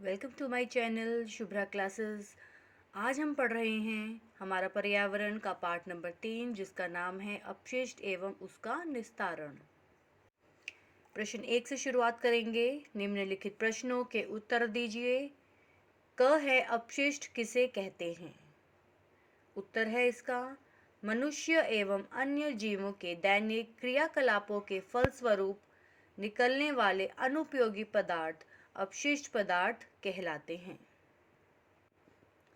Welcome to my channel Shubhra classes. आज हम पढ़ रहे हैं हमारा पर्यावरण का पार्ट नंबर 3 जिसका नाम है अपशिष्ट एवं उसका निस्तारण। प्रश्न 1 से शुरुआत करेंगे। निम्नलिखित प्रश्नों के उत्तर दीजिए। क है अपशिष्ट किसे कहते हैं? उत्तर है इसका मनुष्य एवं अन्य जीवों के दैनिक क्रियाकलापों के फलस्वरूप निकलने वाले अनुपयोगी पदार्थ अपशिष्ट पदार्थ कहलाते हैं।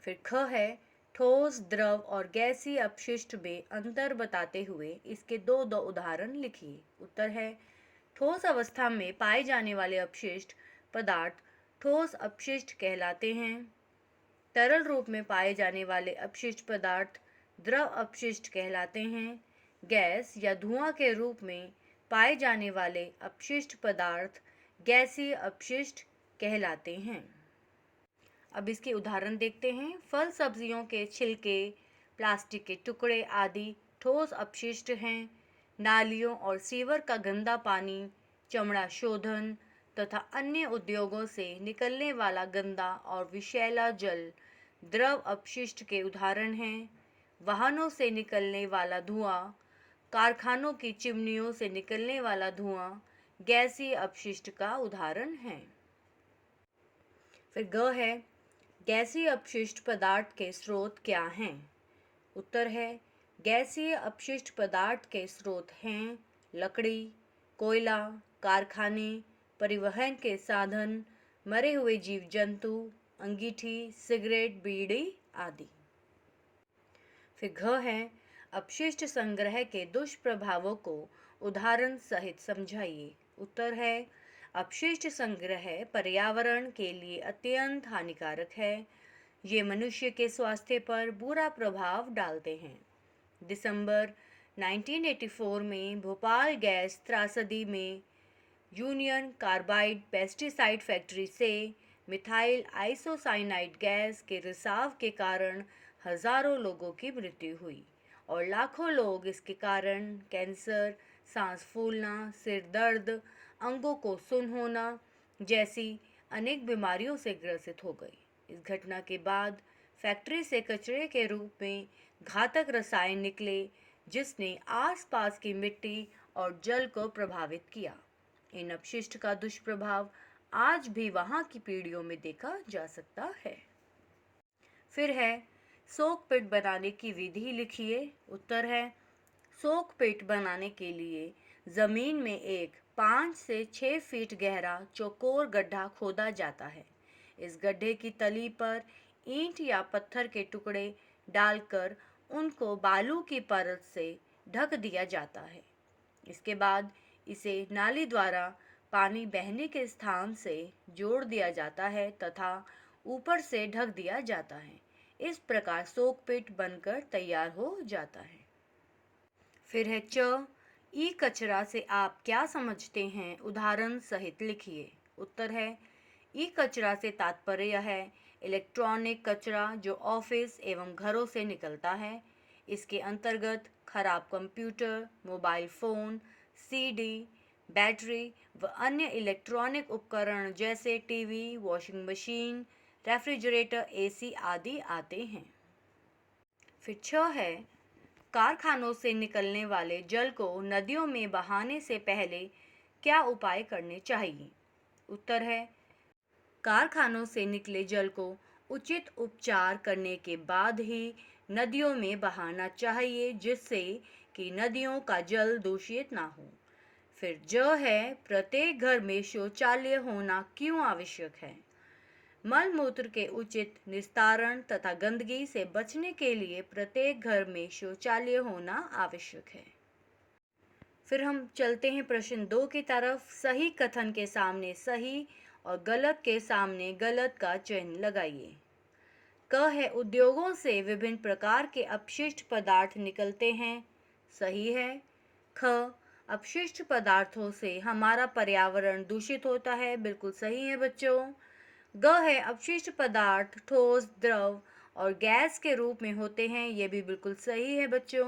फिर ख है ठोस, द्रव और गैसीय अपशिष्ट में अंतर बताते हुए इसके दो दो उदाहरण लिखिए। उत्तर है ठोस अवस्था में पाए जाने वाले अपशिष्ट पदार्थ ठोस अपशिष्ट कहलाते हैं। तरल रूप में पाए जाने वाले अपशिष्ट पदार्थ द्रव अपशिष्ट कहलाते हैं। गैस या धुआं के रूप में पाए जाने वाले अपशिष्ट पदार्थ गैसीय अपशिष्ट कहलाते हैं। अब इसके उदाहरण देखते हैं। फल सब्जियों के छिलके, प्लास्टिक के टुकड़े आदि ठोस अपशिष्ट हैं। नालियों और सीवर का गंदा पानी, चमड़ा शोधन तथा अन्य उद्योगों से निकलने वाला गंदा और विषैला जल द्रव अपशिष्ट के उदाहरण हैं। वाहनों से निकलने वाला धुआं, कारखानों की चिमनियों से निकलने वाला धुआं गैसीय अपशिष्ट का उदाहरण है। फिर ग है गैसीय अपशिष्ट पदार्थ के स्रोत क्या हैं? उत्तर है गैसीय अपशिष्ट पदार्थ के स्रोत हैं लकड़ी, कोयला, कारखाने, परिवहन के साधन, मरे हुए जीव जंतु, अंगीठी, सिगरेट, बीड़ी आदि। फिर घ है अपशिष्ट संग्रह के दुष्प्रभावों को उदाहरण सहित समझाइए। उत्तर है अपशिष्ट संग्रह पर्यावरण के लिए अत्यंत हानिकारक है। ये मनुष्य के स्वास्थ्य पर बुरा प्रभाव डालते हैं। दिसंबर 1984 में भोपाल गैस त्रासदी में यूनियन कार्बाइड पेस्टिसाइड फैक्ट्री से मिथाइल आइसोसाइनाइड गैस के रिसाव के कारण हजारों लोगों की मृत्यु हुई और लाखों लोग इसके कारण कैंसर, सांस फूलना, सिर दर्द, अंगों को सुन्न होना जैसी अनेक बीमारियों से ग्रसित हो गई। इस घटना के बाद फैक्ट्री से कचरे के रूप में घातक रसायन निकले जिसने आसपास की मिट्टी और जल को प्रभावित किया। इन अपशिष्ट का दुष्प्रभाव आज भी वहां की पीढ़ियों में देखा जा सकता है। फिर है सोक पिट बनाने की विधि लिखिए। उत्तर है सोक पिट बनाने के लिए जमीन में एक 5 से 6 फीट गहरा चौकोर गड्ढा खोदा जाता है। इस गड्ढे की तली पर ईंट या पत्थर के टुकड़े डालकर उनको बालू की परत से ढक दिया जाता है। इसके बाद इसे नाली द्वारा पानी बहने के स्थान से जोड़ दिया जाता है तथा ऊपर से ढक दिया जाता है। इस प्रकार सोक पिट बनकर तैयार हो जाता है। फिर है च ई कचरा से आप क्या समझते हैं? उदाहरण सहित लिखिए। उत्तर है ई कचरा से तात्पर्य है इलेक्ट्रॉनिक कचरा जो ऑफिस एवं घरों से निकलता है। इसके अंतर्गत खराब computer, mobile phone, CD, battery व अन्य इलेक्ट्रॉनिक उपकरण जैसे TV, washing machine, refrigerator, AC आदि आते हैं। फिर छ है कारखानों से निकलने वाले जल को नदियों में बहाने से पहले क्या उपाय करने चाहिए? उत्तर है कारखानों से निकले जल को उचित उपचार करने के बाद ही नदियों में बहाना चाहिए जिससे कि नदियों का जल दूषित ना हो। फिर ज है प्रत्येक घर में शौचालय होना क्यों आवश्यक है? मल मूत्र के उचित निस्तारण तथा गंदगी से बचने के लिए प्रत्येक घर में शौचालय होना आवश्यक है। फिर हम चलते हैं प्रश्न 2 की तरफ। सही कथन के सामने सही और गलत के सामने गलत का चिन्ह लगाइए। क है उद्योगों से विभिन्न प्रकार के अपशिष्ट पदार्थ निकलते हैं। सही है। ख अपशिष्ट पदार्थों से हमारा पर्यावरण दूषित होता है। बिल्कुल सही है बच्चों। ग है अपशिष्ट पदार्थ ठोस, द्रव और गैस के रूप में होते हैं। ये भी बिल्कुल सही है बच्चों।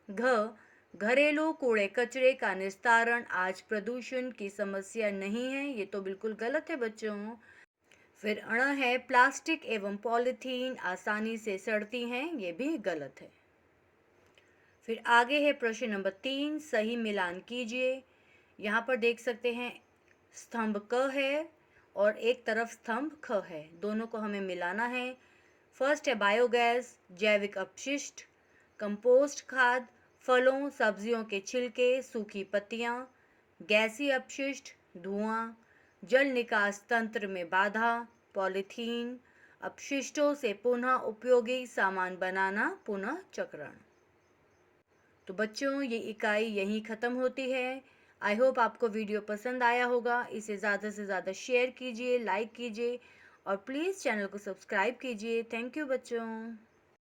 घ घरेलू कूड़े कचरे का निस्तारण आज प्रदूषण की समस्या नहीं है। ये तो बिल्कुल गलत है बच्चों। फिर अण है प्लास्टिक एवं पॉलीथीन आसानी से सड़ती हैं, ये भी गलत है। फिर आगे है प्रश्न नंबर 3, सही मिलान कीजिए। यहाँ पर देख सकते हैं स्तंभ क है और एक तरफ स्तंभ ख है, दोनों को हमें मिलाना है। फर्स्ट है बायोगैस, जैविक अपशिष्ट, कंपोस्ट खाद, फलों सब्जियों के छिलके, सूखी पत्तियाँ, गैसीय अपशिष्ट, धुआं, जल निकास तंत्र में बाधा, पॉलीथीन, अपशिष्टों से पुनः उपयोगी सामान बनाना, पुनः चक्रण। तो बच्चों ये इकाई यहीं ख़त्म होती है। आई होप आपको वीडियो पसंद आया होगा। इसे ज़्यादा से ज़्यादा शेयर कीजिए, लाइक कीजिए और प्लीज़ चैनल को सब्सक्राइब कीजिए। थैंक यू बच्चों।